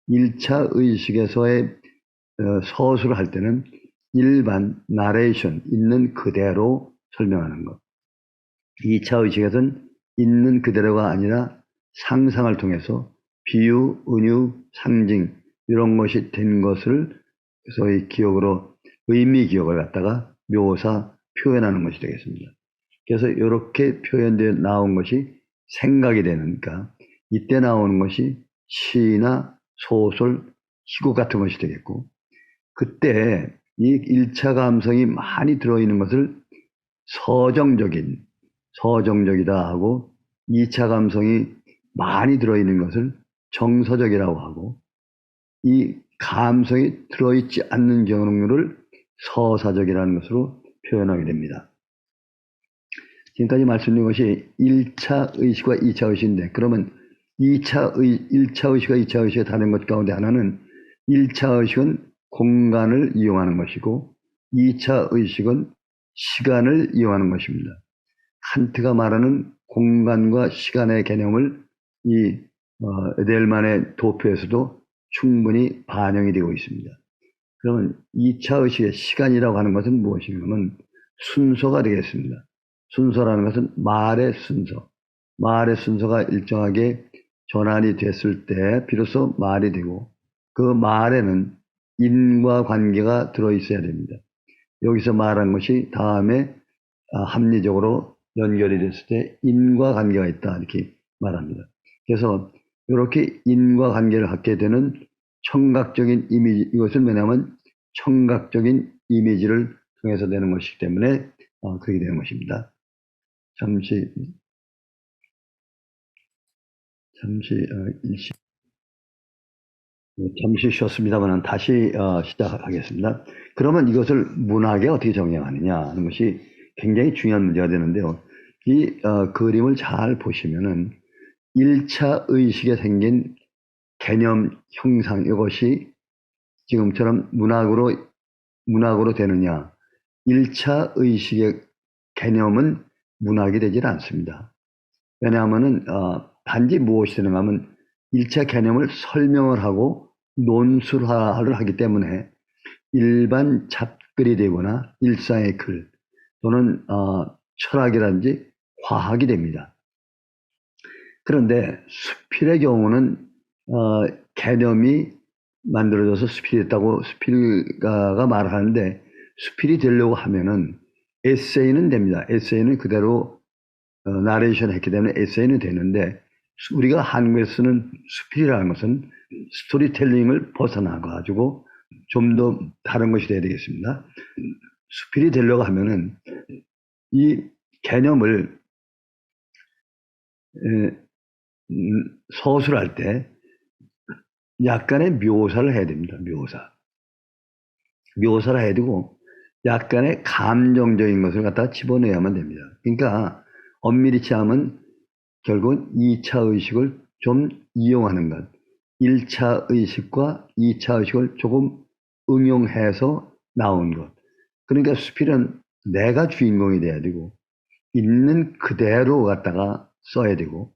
1차 의식에서의 서술을 할 때는 일반 나레이션, 있는 그대로 설명하는 것. 2차 의식에서는 있는 그대로가 아니라 상상을 통해서 비유, 은유, 상징 이런 것이 된 것을 소위 기억으로 의미 기억을 갖다가 묘사, 표현하는 것이 되겠습니다. 그래서 이렇게 표현되어 나온 것이 생각이 되니까 이때 나오는 것이 시나 소설, 희곡 같은 것이 되겠고 그때 이 1차 감성이 많이 들어있는 것을 서정적이다 하고 2차 감성이 많이 들어있는 것을 정서적이라고 하고 이 감성이 들어있지 않는 경우를 서사적이라는 것으로 표현하게 됩니다. 지금까지 말씀드린 것이 1차 의식과 2차 의식인데 그러면 1차 의식과 2차 의식이 다른 것 가운데 하나는 1차 의식은 공간을 이용하는 것이고 2차 의식은 시간을 이용하는 것입니다. 칸트가 말하는 공간과 시간의 개념을 이 에델만의 도표에서도 충분히 반영이 되고 있습니다. 그러면 2차 의식의 시간이라고 하는 것은 무엇이냐면 순서가 되겠습니다. 순서라는 것은 말의 순서. 말의 순서가 일정하게 전환이 됐을 때 비로소 말이 되고 그 말에는 인과관계가 들어있어야 됩니다. 여기서 말한 것이 다음에 합리적으로 연결이 됐을 때 인과관계가 있다 이렇게 말합니다. 그래서 이렇게 인과관계를 갖게 되는 청각적인 이미지, 이것은 뭐냐면 청각적인 이미지를 통해서 되는 것이기 때문에 그렇게 되는 것입니다. 잠시 쉬었습니다만 다시 시작하겠습니다. 그러면 이것을 문학에 어떻게 정의하느냐 하는 것이 굉장히 중요한 문제가 되는데요. 이 그림을 잘 보시면은 1차 의식에 생긴 개념 형상 이것이 지금처럼 문학으로 되느냐. 1차 의식의 개념은 문학이 되질 않습니다. 왜냐하면은 단지 무엇이 되는가 하면 1차 개념을 설명을 하고 논술화를 하기 때문에 일반 잡글이 되거나 일상의 글 또는 철학이라든지 과학이 됩니다. 그런데 수필의 경우는 개념이 만들어져서 수필이 됐다고 수필가가 말하는데 수필이 되려고 하면은 에세이는 됩니다. 에세이는 그대로 나레이션 했기 때문에 에세이는 되는데 우리가 한국에서 쓰는 수필이라는 것은 스토리텔링을 벗어나가지고 좀 더 다른 것이 돼야 되겠습니다. 수필이 되려고 하면은 이 개념을 서술할 때 약간의 묘사를 해야 됩니다. 묘사를 해야 되고 약간의 감정적인 것을 갖다가 집어넣어야만 됩니다. 그러니까 엄밀히 치하면 결국은 2차 의식을 좀 이용하는 것. 1차 의식과 2차 의식을 조금 응용해서 나온 것. 그러니까 수필은 내가 주인공이 돼야 되고 있는 그대로 갖다가 써야 되고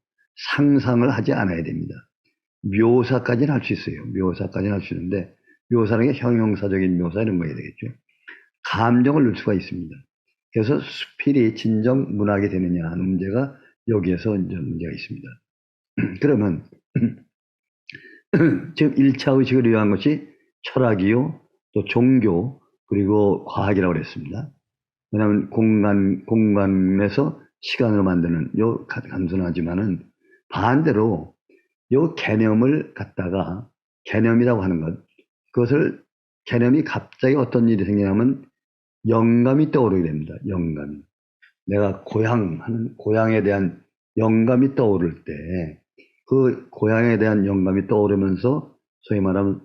상상을 하지 않아야 됩니다. 묘사까지는 할 수 있어요. 묘사까지는 할 수 있는데 묘사라는 게 형용사적인 묘사 이런 거야 되겠죠. 감정을 넣을 수가 있습니다. 그래서 수필이 진정 문학이 되느냐 하는 문제가 여기에서 이제 문제가 있습니다. 그러면 지금 1차 의식을 위한 것이 철학이요, 또 종교, 그리고 과학이라고 그랬습니다. 왜냐하면 공간에서 시간을 만드는 요 단순하지만은 반대로 요 개념을 갖다가 개념이라고 하는 것, 그것을 개념이 갑자기 어떤 일이 생기냐면 영감이 떠오르게 됩니다. 영감이. 내가 고향에 대한 영감이 떠오를 때 그 고향에 대한 영감이 떠오르면서 소위 말하면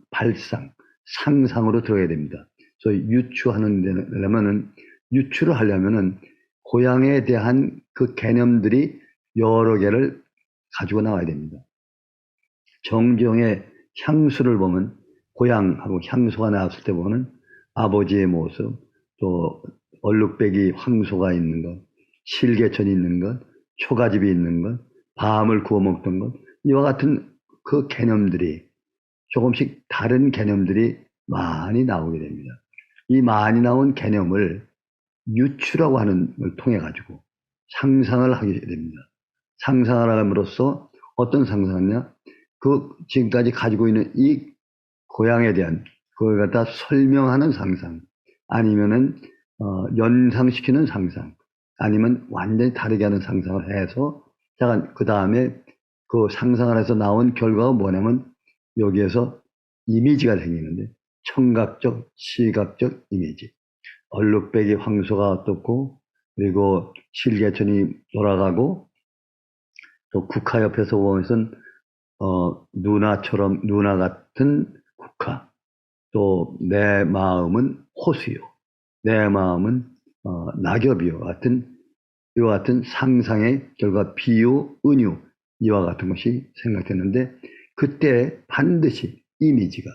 상상으로 들어가야 됩니다. 소위 유추를 하려면은 고향에 대한 그 개념들이 여러 개를 가지고 나와야 됩니다. 정지영의 향수를 보면 고향하고 향수가 나왔을 때 보면 아버지의 모습, 또 얼룩배기 황소가 있는 것, 실개천이 있는 것, 초가집이 있는 것, 밤을 구워 먹던 것, 이와 같은 그 개념들이 조금씩 다른 개념들이 많이 나오게 됩니다. 이 많이 나온 개념을 유추라고 하는 걸 통해 가지고 상상을 하게 됩니다. 상상을 함으로써 어떤 상상이냐? 그 지금까지 가지고 있는 이 고향에 대한 그걸 갖다 설명하는 상상, 아니면은 연상시키는 상상, 아니면 완전히 다르게 하는 상상을 해서 그 다음에 그 상상을 해서 나온 결과가 뭐냐면 여기에서 이미지가 생기는데 청각적, 시각적 이미지. 얼룩배기 황소가 어떻고 그리고 실개천이 돌아가고 또 국화 옆에서 보면은 누나 같은 국화. 또 내 마음은 호수요. 내 마음은 낙엽이요. 이와 같은 상상의 결과 비유, 은유 이와 같은 것이 생각되는데 그때 반드시 이미지가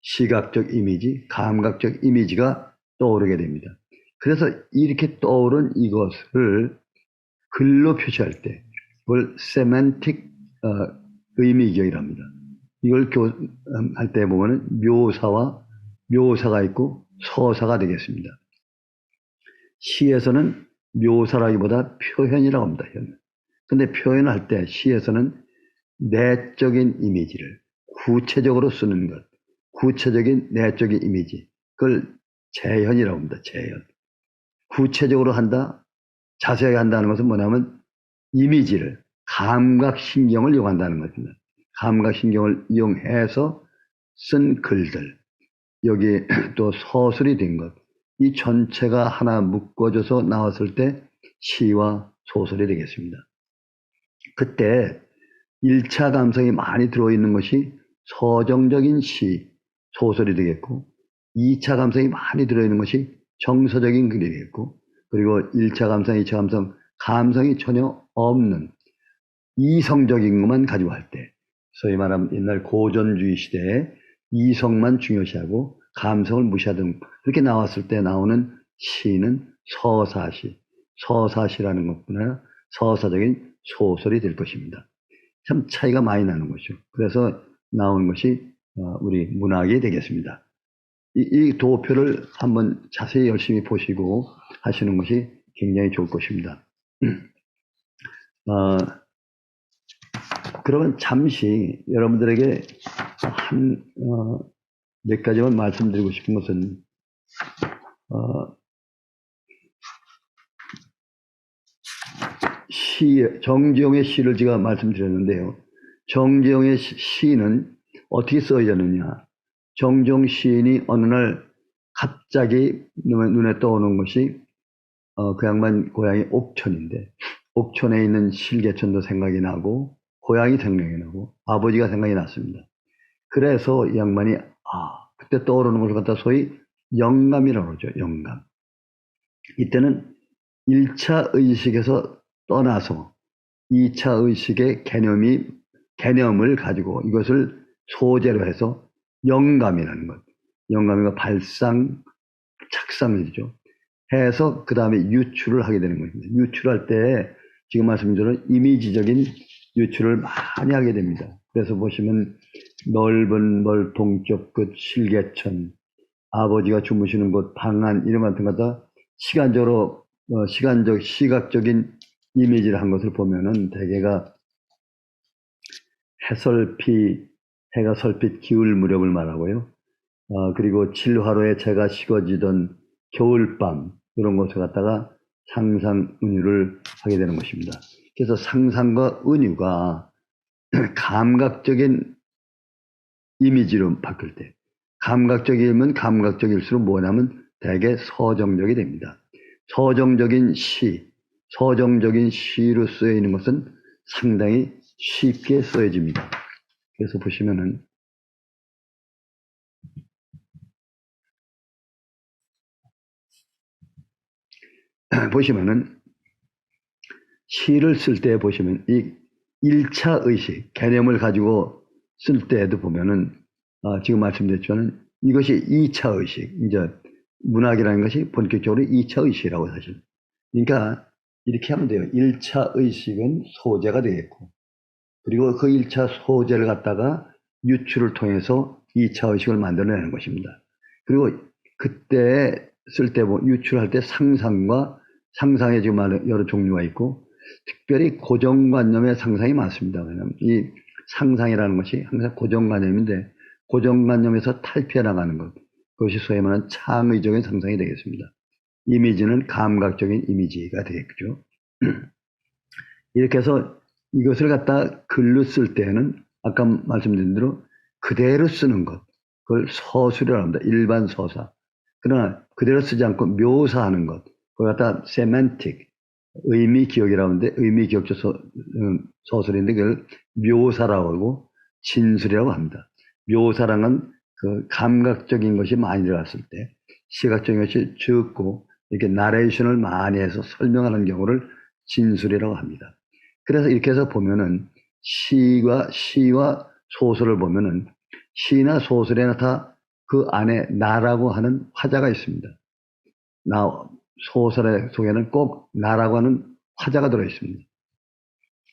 시각적 이미지, 감각적 이미지가 떠오르게 됩니다. 그래서 이렇게 떠오른 이것을 글로 표시할 때 그걸 세만틱 의미기억이랍니다. 이걸 할 때 보면 묘사가 있고 서사가 되겠습니다. 시에서는 묘사라기보다 표현이라고 합니다. 근데 표현할 때 시에서는 내적인 이미지를 구체적으로 쓰는 것, 구체적인 내적인 이미지, 그걸 재현이라고 합니다. 재현. 구체적으로 한다, 자세하게 한다는 것은 뭐냐면 이미지를, 감각신경을 이용한다는 것입니다. 감각신경을 이용해서 쓴 글들, 여기 또 서술이 된 것, 이 전체가 하나 묶어져서 나왔을 때 시와 소설이 되겠습니다. 그때 1차 감성이 많이 들어있는 것이 서정적인 시, 소설이 되겠고 2차 감성이 많이 들어있는 것이 정서적인 글이 되겠고 그리고 1차 감성, 2차 감성, 감성이 전혀 없는 이성적인 것만 가지고 할 때 소위 말하면 옛날 고전주의 시대에 이성만 중요시하고 감성을 무시하던 그렇게 나왔을 때 나오는 시는 서사시라는 것뿐 서사적인 소설이 될 것입니다. 참 차이가 많이 나는 것이죠. 그래서 나오는 것이 우리 문학이 되겠습니다. 이 도표를 한번 자세히 열심히 보시고 하시는 것이 굉장히 좋을 것입니다. 그러면 잠시 여러분들에게 몇 가지만 말씀드리고 싶은 것은 정지용의 시를 제가 말씀드렸는데요. 정지용의 시는 어떻게 써졌느냐. 정지용 시인이 어느 날 갑자기 눈에 떠오는 것이 그 양반 고향이 옥천인데 옥천에 있는 실개천도 생각이 나고 고향이 생각이 나고 아버지가 생각이 났습니다. 그래서 이 양반이 그때 떠오르는 것을 갖다 소위 영감이라고 그러죠. 영감. 이때는 1차 의식에서 떠나서 2차 의식의 개념을 가지고 이것을 소재로 해서 영감이라는 것. 영감이가 발상, 착상이죠. 해서 그 다음에 유출을 하게 되는 것입니다. 유출할 때 지금 말씀드린 대로 이미지적인 유출을 많이 하게 됩니다. 그래서 보시면 넓은 멀 동쪽 끝 실개천, 아버지가 주무시는 곳 방안 이런 같은 거다 시각적인 이미지를 한 것을 보면은 대개가 해가 설핏 기울 무렵을 말하고요. 그리고 칠화로에 재가 식어지던 겨울밤 이런 것을 갖다가 상상 은유를 하게 되는 것입니다. 그래서 상상과 은유가 감각적인 이미지로 바뀔 때 감각적이면 감각적일수록 뭐냐면 대개 서정적이 됩니다. 서정적인 시로 쓰여 있는 것은 상당히 쉽게 쓰여집니다. 그래서 보시면은 시를 쓸 때 보시면 이 1차 의식, 개념을 가지고 쓸 때에도 보면은 지금 말씀드렸지만 이것이 2차 의식, 이제 문학이라는 것이 본격적으로 2차 의식이라고 사실. 그러니까 이렇게 하면 돼요. 1차 의식은 소재가 되겠고 그리고 그 1차 소재를 갖다가 유출을 통해서 2차 의식을 만들어내는 것입니다. 그리고 그때 쓸 때 유출할 때 상상의 지금 여러 종류가 있고 특별히 고정관념의 상상이 많습니다. 왜냐하면 이 상상이라는 것이 항상 고정관념인데 고정관념에서 탈피해 나가는 것 그것이 소위 말하는 창의적인 상상이 되겠습니다. 이미지는 감각적인 이미지가 되겠죠. 이렇게 해서 이것을 갖다 글로 쓸 때는 아까 말씀드린 대로 그대로 쓰는 것 그걸 서술이라고 합니다. 일반 서사. 그러나 그대로 쓰지 않고 묘사하는 것 그걸 갖다 세만틱 의미 기억이라고 하는데 의미 기억조 서술인데 그걸 묘사라고 하고 진술이라고 합니다. 묘사라는 그 감각적인 것이 많이 들어갔을 때 시각적인 것이 적고 이렇게 나레이션을 많이 해서 설명하는 경우를 진술이라고 합니다. 그래서 이렇게 해서 보면은 시와 소설을 보면은 시나 소설에나 다 그 안에 나라고 하는 화자가 있습니다. 소설의 속에는 꼭 나라고 하는 화자가 들어있습니다.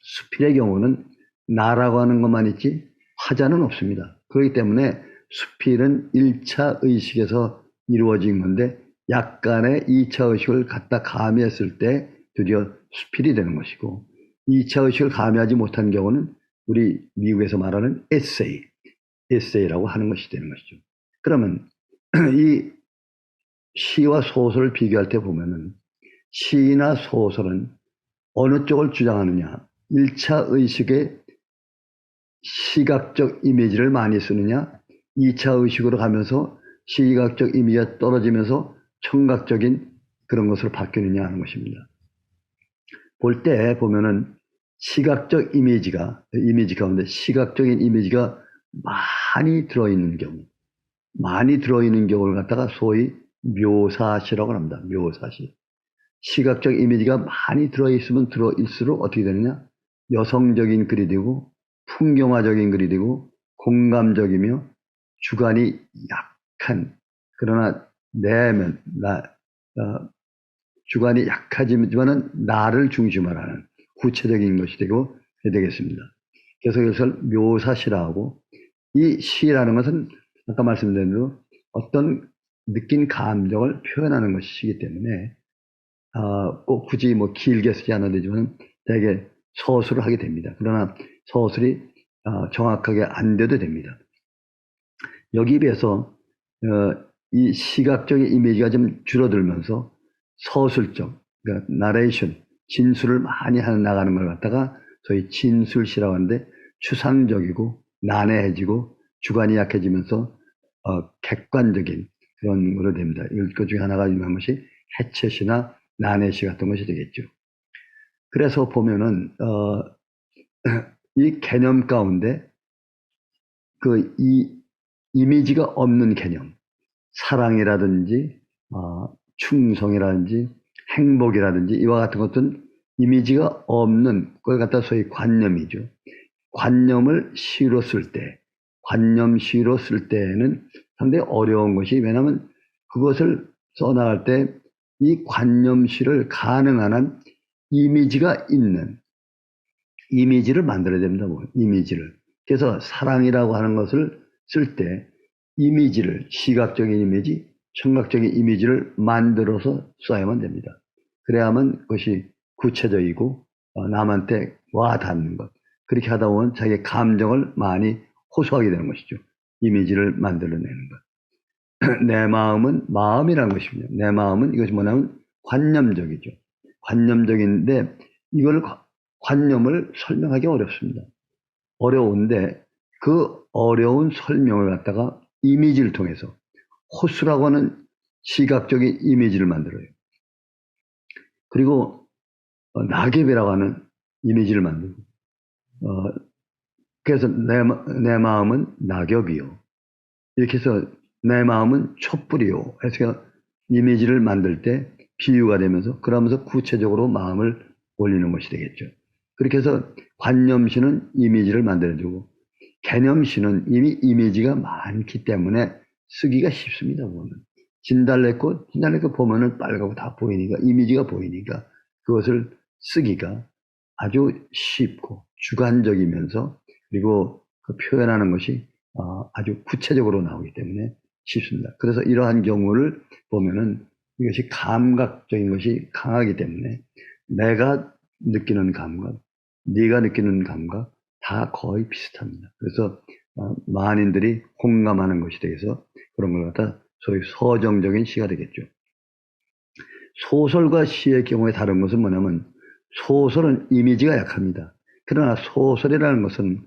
수필의 경우는 나라고 하는 것만 있지 화자는 없습니다. 그렇기 때문에 수필은 1차 의식에서 이루어진 건데 약간의 2차 의식을 갖다 가미했을 때 드디어 수필이 되는 것이고 2차 의식을 가미하지 못한 경우는 우리 미국에서 말하는 에세이라고 하는 것이 되는 것이죠. 그러면 이 시와 소설을 비교할 때 보면은 시나 소설은 어느 쪽을 주장하느냐 1차 의식의 시각적 이미지를 많이 쓰느냐 2차 의식으로 가면서 시각적 이미지가 떨어지면서 청각적인 그런 것으로 바뀌느냐 하는 것입니다. 볼 때 보면은 시각적 이미지 가운데 시각적인 이미지가 많이 들어있는 경우를 갖다가 소위 묘사시라고 합니다. 묘사시. 시각적 이미지가 많이 들어있으면 들어있을수록 어떻게 되느냐? 여성적인 글이 되고 풍경화적인 글이 되고 공감적이며 주관이 약한 그러나 주관이 약하지만은 나를 중심으로 하는 구체적인 것이 되겠습니다. 그래서 이것을 묘사시라고 이 시라는 것은 아까 말씀드린 대로 어떤 느낀 감정을 표현하는 것이기 때문에 꼭 굳이 뭐 길게 쓰지 않아도 되지만 대개 서술을 하게 됩니다. 그러나 서술이 정확하게 안 돼도 됩니다. 여기에 비해서 이 시각적인 이미지가 좀 줄어들면서 서술적, 그러니까 나레이션, 진술을 많이 나가는 걸 갖다가 저희 진술시라고 하는데 추상적이고 난해해지고 주관이 약해지면서 객관적인 그런 거로 됩니다. 그 중에 하나가 유명한 것이 해체시나 난해시 같은 것이 되겠죠. 그래서 보면은 이 개념 가운데 이 이미지가 없는 개념, 사랑이라든지 충성이라든지 행복이라든지 이와 같은 것은 이미지가 없는 걸 갖다 소위 관념이죠. 관념을 시로 쓸 때, 관념시로 쓸 때는 상당히 어려운 것이 왜냐하면 그것을 써나갈 때 이 관념시를 가능한 한 이미지가 있는 이미지를 만들어야 됩니다. 이미지를. 그래서 사랑이라고 하는 것을 쓸 때 이미지를 시각적인 이미지, 청각적인 이미지를 만들어서 써야만 됩니다. 그래야만 그것이 구체적이고 남한테 와닿는 것. 그렇게 하다 보면 자기의 감정을 많이 호소하게 되는 것이죠. 이미지를 만들어내는 것. 내 마음은 마음이라는 것입니다. 내 마음은 이것이 뭐냐면 관념적이죠. 관념적인데 이걸 관념을 설명하기 어렵습니다. 어려운데 그 어려운 설명을 갖다가 이미지를 통해서 호수라고 하는 시각적인 이미지를 만들어요. 그리고 낙엽이라고 하는 이미지를 만들고 그래서 내 마음은 낙엽이요. 이렇게 해서 내 마음은 촛불이요. 해서 이미지를 만들 때 비유가 되면서 그러면서 구체적으로 마음을 올리는 것이 되겠죠. 그렇게 해서 관념시는 이미지를 만들어주고 개념시는 이미 이미지가 많기 때문에 쓰기가 쉽습니다. 보면 진달래꽃 보면은 빨갛고 다 보이니까 이미지가 보이니까 그것을 쓰기가 아주 쉽고 주관적이면서 그리고 그 표현하는 것이 아주 구체적으로 나오기 때문에 쉽습니다. 그래서 이러한 경우를 보면은 이것이 감각적인 것이 강하기 때문에 내가 느끼는 감각, 네가 느끼는 감각 다 거의 비슷합니다. 그래서 만인들이 공감하는 것이 되어서 그런 걸 갖다 소위 서정적인 시가 되겠죠. 소설과 시의 경우에 다른 것은 뭐냐면 소설은 이미지가 약합니다. 그러나 소설이라는 것은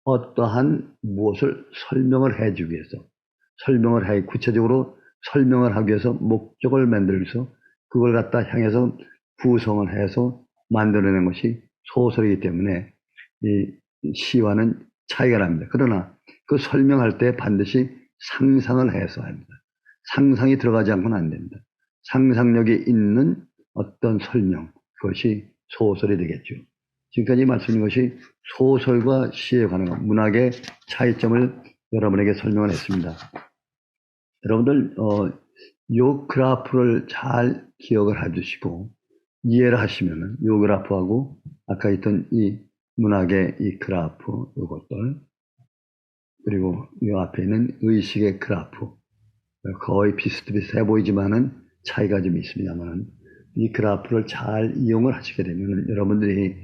어떠한 무엇을 설명을 해주기 위해서 구체적으로 설명을 하기 위해서 목적을 만들어서 그걸 갖다 향해서 구성을 해서 만들어낸 것이 소설이기 때문에 이 시와는 차이가 납니다. 그러나 그 설명할 때 반드시 상상을 해서 합니다. 상상이 들어가지 않고는 안 됩니다. 상상력이 있는 어떤 설명, 그것이 소설이 되겠죠. 지금까지 말씀드린 것이 소설과 시에 관한 문학의 차이점을 여러분에게 설명을 했습니다. 여러분들 요 그래프를 잘 기억을 해주시고 이해를 하시면은 요 그래프하고 아까 있던 이 문학의 이 그래프 요것들 그리고 요 앞에 있는 의식의 그래프 거의 비슷비슷해 보이지만은 차이가 좀 있습니다만은 이 그래프를 잘 이용을 하시게 되면 여러분들이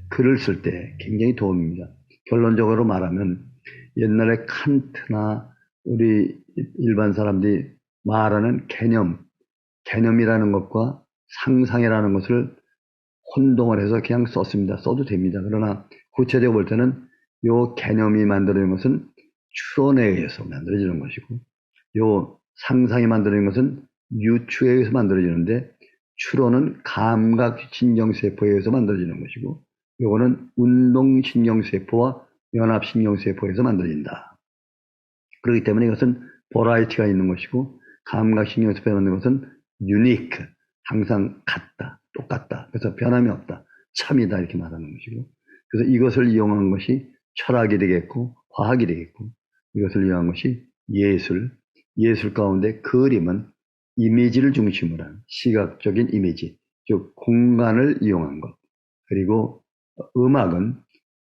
글을 쓸 때 굉장히 도움입니다. 결론적으로 말하면 옛날에 칸트나 우리 일반 사람들이 말하는 개념이라는 것과 상상이라는 것을 혼동을 해서 그냥 썼습니다. 써도 됩니다. 그러나 구체적으로 볼 때는 요 개념이 만들어진 것은 추론에 의해서 만들어지는 것이고 요 상상이 만들어진 것은 유추에 의해서 만들어지는데 추론은 감각신경세포에 의해서 만들어지는 것이고 요거는 운동신경세포와 연합신경세포에서 만들어진다. 그렇기 때문에 이것은 버라이티가 있는 것이고 감각신경세포에 만든 것은 유니크, 항상 같다, 똑같다. 그래서 변함이 없다, 참이다 이렇게 말하는 것이고 그래서 이것을 이용한 것이 철학이 되겠고 과학이 되겠고 이것을 이용한 것이 예술 가운데 그림은 이미지를 중심으로 한 시각적인 이미지, 즉 공간을 이용한 것. 그리고 음악은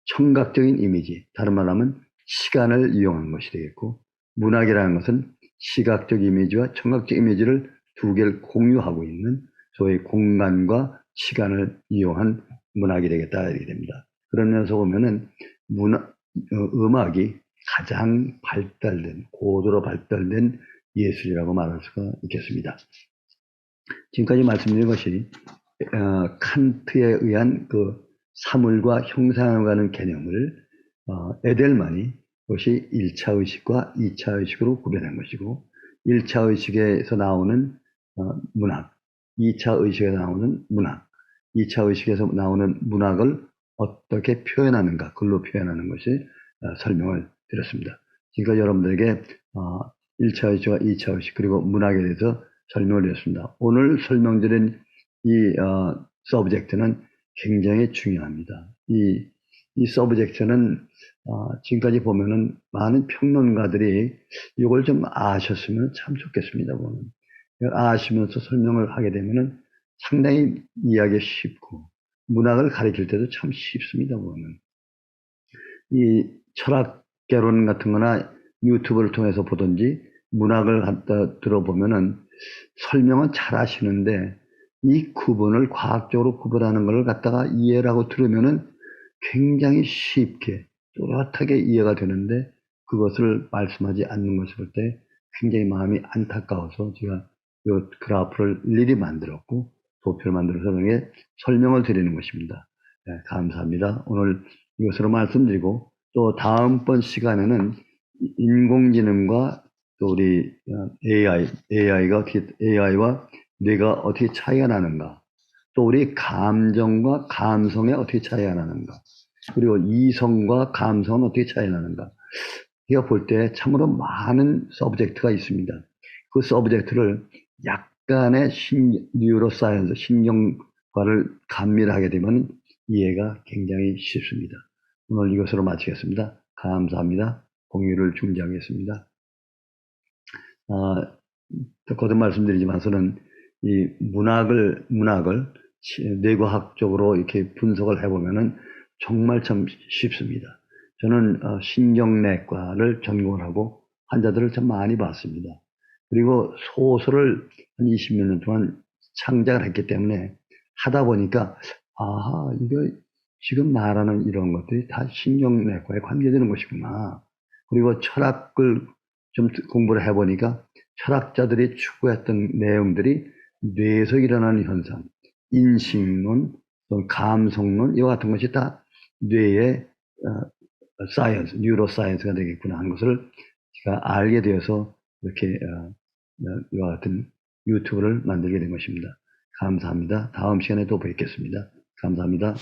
청각적인 이미지, 다른 말하면 시간을 이용한 것이 되겠고 문학이라는 것은 시각적 이미지와 청각적 이미지를 두 개를 공유하고 있는 소위 공간과 시간을 이용한 문학이 되겠다 이렇게 됩니다. 그러면서 보면은 음악이 가장 고도로 발달된 예술이라고 말할 수가 있겠습니다. 지금까지 말씀드린 것이 칸트에 의한 그 사물과 형상을 가는 개념을 에델만이 그것이 1차 의식과 2차 의식으로 구별한 것이고 1차 의식에서 나오는 문학, 2차 의식에서 나오는 문학, 2차 의식에서 나오는 문학을 어떻게 표현하는가, 글로 표현하는 것이 설명을 드렸습니다. 지금까지 여러분들에게 1차 의식과 2차 의식 그리고 문학에 대해서 설명을 드렸습니다. 오늘 설명드린 이 서브젝트는 굉장히 중요합니다. 이 서브젝트는 지금까지 보면은 많은 평론가들이 이걸 좀 아셨으면 참 좋겠습니다. 보면 아시면서 설명을 하게 되면은 상당히 이해하기 쉽고 문학을 가르칠 때도 참 쉽습니다. 보면 이 철학개론 같은 거나 유튜브를 통해서 보든지 문학을 갖다 들어보면은 설명은 잘 하시는데 이 구분을 과학적으로 구분하는 걸 갖다가 이해를 하고 들으면은 굉장히 쉽게 또렷하게 이해가 되는데 그것을 말씀하지 않는 것을 볼 때 굉장히 마음이 안타까워서 제가 이 그래프를 일일이 만들었고 도표를 만들어서 그게 설명을 드리는 것입니다. 네, 감사합니다. 오늘 이것으로 말씀드리고 또 다음번 시간에는 인공지능과 또 우리 AI와 뇌가 어떻게 차이가 나는가, 또 우리 감정과 감성에 어떻게 차이가 나는가, 그리고 이성과 감성은 어떻게 차이가 나는가. 제가 볼 때 참으로 많은 서브젝트가 있습니다. 그 서브젝트를 약간의 뉴로사이언스, 신경과를 감미를 하게 되면 이해가 굉장히 쉽습니다. 오늘 이것으로 마치겠습니다. 감사합니다. 공유를 중지하겠습니다. 거듭 말씀드리지만서는 이 문학을 뇌과학적으로 이렇게 분석을 해보면은 정말 참 쉽습니다. 저는 신경내과를 전공을 하고 환자들을 참 많이 봤습니다. 그리고 소설을 한 20몇 년 동안 창작을 했기 때문에 하다 보니까 이거 지금 말하는 이런 것들이 다 신경내과에 관계되는 것이구나. 그리고 철학을 좀 공부를 해보니까 철학자들이 추구했던 내용들이 뇌에서 일어나는 현상, 인식론, 감성론 이와 같은 것이 다 뇌의 사이언스, 뉴로사이언스가 되겠구나 하는 것을 제가 알게 되어서 이렇게 이와 같은 유튜브를 만들게 된 것입니다. 감사합니다. 다음 시간에 또 뵙겠습니다. 감사합니다.